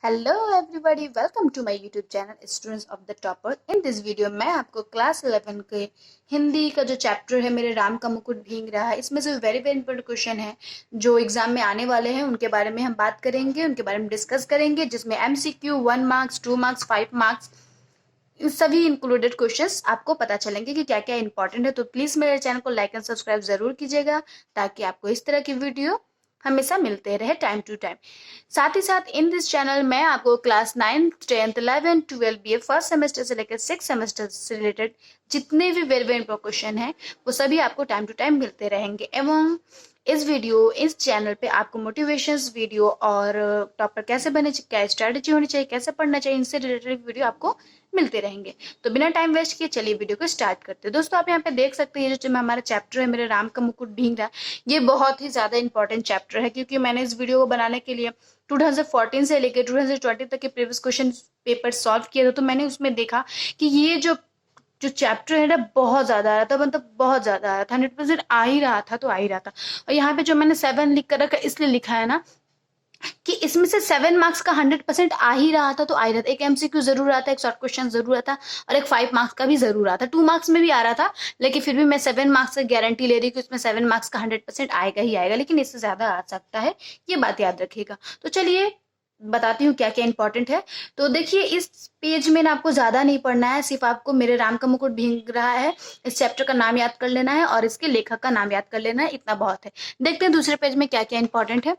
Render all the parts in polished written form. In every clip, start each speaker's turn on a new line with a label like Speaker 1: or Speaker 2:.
Speaker 1: Hello everybody, welcome to my YouTube channel students of the topper. In this video मैं आपको class 11 के हिंदी का जो चैप्टर है मेरे राम का मुकुट भींग रहा है, इसमें से वेरी वेरी इंपॉर्टेंट क्वेश्चन है जो एग्जाम में आने वाले हैं, उनके बारे में हम बात करेंगे, उनके बारे में डिस्कस करेंगे, जिसमें MCQ 1 मार्क्स, 2 मार्क्स, 5 मार्क्स, इन सभी इंक्लूडेड क्वेश्चंस आपको पता चलेंगे कि क्या क्या इंपॉर्टेंट है। तो प्लीज मेरे चैनल को लाइक एंड सब्सक्राइब जरूर कीजिएगा ताकि आपको इस तरह की वीडियो हमेशा मिलते रहे टाइम टू टाइम। साथ ही साथ इन दिस चैनल में आपको class 9th 10th 11th 12 BA first semester से लेकर 6 सेमेस्टर से रिलेटेड जितने भी वेरी वेरी इंपॉर्टेंट क्वेश्चन हैं वो सभी आपको टाइम टू टाइम मिलते रहेंगे। एवं इस चैनल पे आपको मोटिवेशंस वीडियो और टॉपर कैसे बने, क्या स्ट्रेटेजी होनी चाहिए, कैसे पढ़ना चाहिए, इनसे रिलेटेड वीडियो आपको मिलते रहेंगे। तो बिना टाइम वेस्ट किए चलिए वीडियो को स्टार्ट करते हैं। दोस्तों आप यहाँ पे देख सकते हैं जो हमारा चैप्टर है मेरे राम का मुकुट भींग रहा, ये बहुत ही ज्यादा इंपॉर्टेंट चैप्टर है क्योंकि मैंने इस वीडियो को बनाने के लिए 2014 से लेकर 2020 तक के प्रीवियस क्वेश्चन पेपर सॉल्व किए थे। तो मैंने उसमें देखा कि ये जो जो चैप्टर है ना बहुत ज्यादा आ रहा था, मतलब बहुत ज्यादा आ रहा था, 100% आ ही रहा था, तो आ ही रहा था। और यहाँ पे जो मैंने 7 लिख कर रखा इसलिए लिखा है ना कि इसमें से 7 मार्क्स का 100% आ ही रहा था, तो आ ही रहा था। एक MCQ जरूर आता, एक शॉर्ट क्वेश्चन जरूर आता और एक 5 मार्क्स का भी जरूर आता, 2 मार्क्स में भी आ रहा था, लेकिन फिर भी मैं 7 मार्क्स की गारंटी ले रही हूँ कि उसमें 7 मार्क्स का 100% आएगा ही आएगा, लेकिन इससे ज्यादा आ सकता है, ये बात याद रखिएगा। तो चलिए बताती हूँ क्या क्या इंपॉर्टेंट है। तो देखिए इस पेज में ना आपको ज्यादा नहीं पढ़ना है, सिर्फ आपको मेरे राम का मुकुट भींग रहा है इस चैप्टर का नाम याद कर लेना है और इसके लेखक का नाम याद कर लेना है, इतना बहुत है। देखते हैं दूसरे पेज में क्या क्या इंपॉर्टेंट है।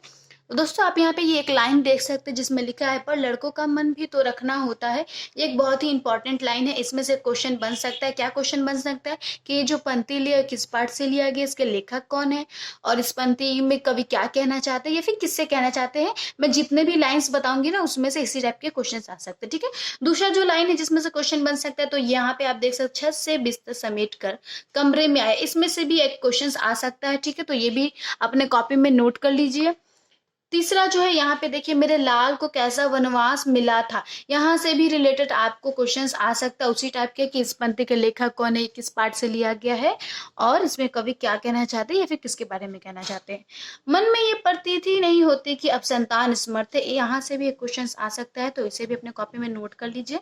Speaker 1: तो दोस्तों आप यहाँ पे ये एक लाइन देख सकते हैं जिसमें लिखा है पर लड़कों का मन भी तो रखना होता है। ये एक बहुत ही इंपॉर्टेंट लाइन है, इसमें से क्वेश्चन बन सकता है। क्या क्वेश्चन बन सकता है कि ये जो पंक्ति लिया किस पाठ से लिया गया, इसके लेखक कौन है और इस पंक्ति में कवि क्या कहना चाहते हैं या फिर किससे कहना चाहते हैं। मैं जितने भी लाइन्स बताऊंगी ना उसमें से इसी टाइप के क्वेश्चन आ सकते हैं, ठीक है। दूसरा जो लाइन है जिसमें से क्वेश्चन बन सकता है, तो यहाँ पे आप देख सकते छत से बिस्तर समेट कर कमरे में आए, इसमें से भी एक क्वेश्चन आ सकता है, ठीक है। तो ये भी अपने कॉपी में नोट कर लीजिए। तीसरा जो है यहाँ पे देखिए मेरे लाल को कैसा वनवास मिला था, यहाँ से भी रिलेटेड आपको क्वेश्चंस आ सकता है उसी टाइप के कि इस पंक्ति के लेखक कौन है, किस पार्ट से लिया गया है और इसमें कवि क्या कहना चाहते हैं या फिर किसके बारे में कहना चाहते हैं। मन में ये प्रतीति नहीं होती कि अब संतान समर्थ है, यहाँ से भी एक क्वेश्चन आ सकता है, तो इसे भी अपने कॉपी में नोट कर लीजिए।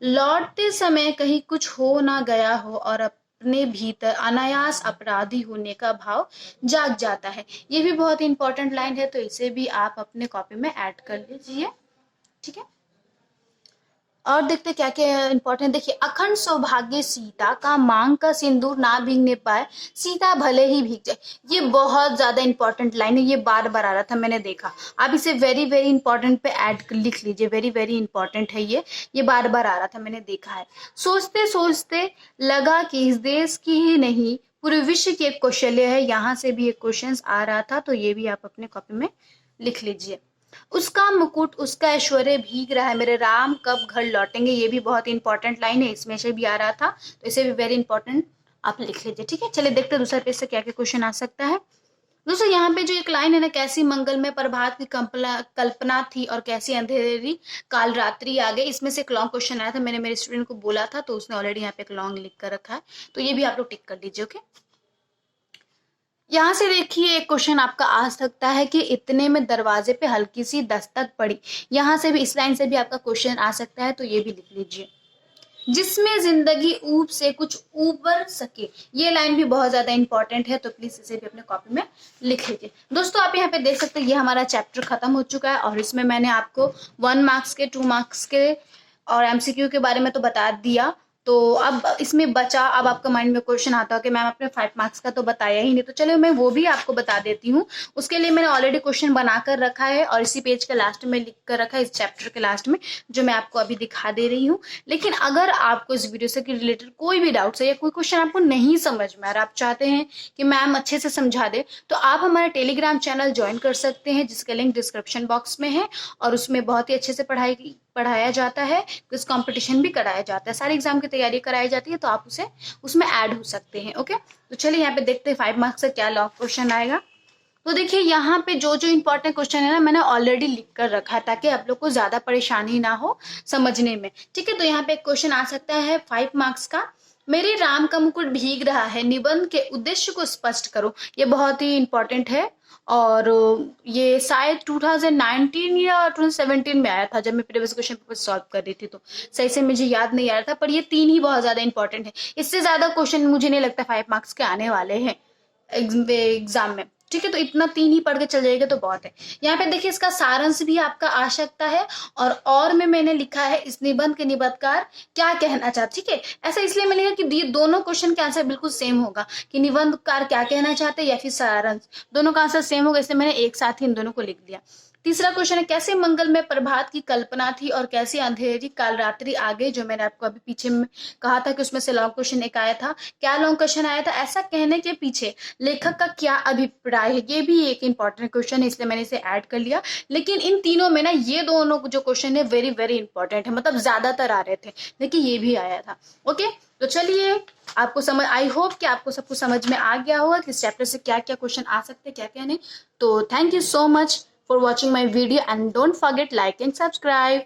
Speaker 1: लौटते समय कहीं कुछ हो ना गया हो और अपने भीतर अनायास अपराधी होने का भाव जाग जाता है, ये भी बहुत इंपॉर्टेंट लाइन है, तो इसे भी आप अपने कॉपी में ऐड कर लीजिए, ठीक है। और देखते क्या क्या इंपॉर्टेंट, देखिए अखंड सौभाग्य सीता का मांग का सिंदूर ना भीगने पाए, सीता भले ही भीग जाए, ये बहुत ज्यादा इंपॉर्टेंट लाइन है, ये बार बार आ रहा था मैंने देखा। आप इसे वेरी वेरी इंपॉर्टेंट पे ऐड लिख लीजिए, वेरी वेरी इंपॉर्टेंट है ये बार बार आ रहा था मैंने देखा है। सोचते सोचते लगा कि इस देश की ही नहीं पूरे विश्व की एक कौशल्य है, यहाँ से भी एक क्वेश्चन आ रहा था, तो ये भी आप अपने कॉपी में लिख लीजिए। उसका मुकुट उसका ऐश्वर्य भीग रहा है, मेरे राम कब घर लौटेंगे, ये भी बहुत इंपॉर्टेंट लाइन है, इसमें से भी आ रहा था, तो इसे भी वेरी इंपॉर्टेंट आप लिख लीजिए, ठीक है। चलिए देखते हैं दूसरे पेज से क्या क्या क्वेश्चन आ सकता है। दोस्तों यहाँ पे जो एक लाइन है ना, कैसी मंगल में प्रभात की कल्पना थी और कैसी अंधेरी काल रात्रि आ गई, इसमें से एक लॉन्ग क्वेश्चन आया था, मैंने मेरे स्टूडेंट को बोला था तो उसने ऑलरेडी यहाँ पे एक लॉन्ग लिख कर रखा है, तो ये भी आप लोग टिक कर लीजिए, ओके। यहाँ से देखिए एक क्वेश्चन आपका आ सकता है कि इतने में दरवाजे पे हल्की सी दस्तक पड़ी, यहाँ से भी इस लाइन से भी आपका क्वेश्चन आ सकता है, तो ये भी लिख लीजिए। जिसमें जिंदगी ऊब से कुछ उबर सके, ये लाइन भी बहुत ज्यादा इंपॉर्टेंट है, तो प्लीज इसे भी अपने कॉपी में लिख लीजिए। दोस्तों आप यहाँ पे देख सकते हैं ये हमारा चैप्टर खत्म हो चुका है और इसमें मैंने आपको 1 मार्क्स के 2 मार्क्स के और MCQ के बारे में तो बता दिया। तो अब इसमें बचा, अब आपका माइंड में क्वेश्चन आता है कि मैम आपने 5 मार्क्स का तो बताया ही नहीं, तो चलिए मैं वो भी आपको बता देती हूँ। उसके लिए मैंने ऑलरेडी क्वेश्चन बनाकर रखा है और इसी पेज के लास्ट में लिख कर रखा है, इस चैप्टर के लास्ट में, जो मैं आपको अभी दिखा दे रही हूँ। लेकिन अगर आपको इस वीडियो से रिलेटेड कोई भी डाउट्स है या कोई क्वेश्चन आपको नहीं समझ में और आप चाहते हैं कि मैम अच्छे से समझा दे, तो आप हमारा टेलीग्राम चैनल ज्वाइन कर सकते हैं जिसका लिंक डिस्क्रिप्शन बॉक्स में है, और उसमें बहुत ही अच्छे से पढ़ाया जाता है, क्विज कंपटीशन भी कराया जाता है, सारी एग्जाम की तैयारी कराई जाती है, तो आप उसे उसमें ऐड हो सकते हैं, ओके। तो चलिए यहाँ पे देखते हैं 5 मार्क्स से क्या लॉन्ग क्वेश्चन आएगा। तो देखिए यहाँ पे जो जो इंपॉर्टेंट क्वेश्चन है ना मैंने ऑलरेडी लिख कर रखा है ताकि आप लोग को ज्यादा परेशानी ना हो समझने में, ठीक है। तो यहाँ पे एक क्वेश्चन आ सकता है 5 मार्क्स का, मेरे राम का मुकुट भीग रहा है, निबंध के उद्देश्य को स्पष्ट करो, ये बहुत ही इंपॉर्टेंट है और ये शायद 2019 या 2017 में आया था, जब मैं प्रीवियस क्वेश्चन पेपर सॉल्व कर रही थी, तो सही से मुझे याद नहीं आ रहा था। पर ये 3 ही बहुत ज्यादा इंपॉर्टेंट है, इससे ज्यादा क्वेश्चन मुझे नहीं लगता 5 मार्क्स के आने वाले हैं एग्जाम में। ठीक है, तो इतना 3 ही पढ़ के चल जाएगा तो बहुत है। यहाँ पे देखिए इसका सारांश भी आपका आ सकता है, और में मैंने लिखा है इस निबंध के निबंधकार क्या कहना चाहते। ठीक है, ऐसा इसलिए मैंने लिखा कि ये दोनों क्वेश्चन का आंसर बिल्कुल सेम होगा, कि निबंधकार क्या कहना चाहते हैं या फिर सारांश, दोनों का आंसर सेम होगा, इसलिए मैंने एक साथ ही इन दोनों को लिख दिया। तीसरा क्वेश्चन है, कैसे मंगल में प्रभात की कल्पना थी और कैसे अंधेरी काल रात्रि आ गई, जो मैंने आपको अभी पीछे में कहा था कि उसमें से लॉन्ग क्वेश्चन एक आया था। क्या लॉन्ग क्वेश्चन आया था, ऐसा कहने के पीछे लेखक का क्या अभिप्राय है, ये भी एक इंपॉर्टेंट क्वेश्चन है, इसलिए मैंने इसे ऐड कर लिया। लेकिन इन तीनों में ना ये दोनों जो क्वेश्चन है वेरी वेरी इंपॉर्टेंट है, मतलब ज्यादातर आ रहे थे, देखिए ये भी आया था। ओके, तो चलिए आपको समझ, आई होप कि आपको सब कुछ समझ में आ गया होगा कि इस चैप्टर से क्या क्या क्वेश्चन आ सकते हैं, क्या क्या नहीं। तो thank you so much for watching my video and don't forget like and subscribe.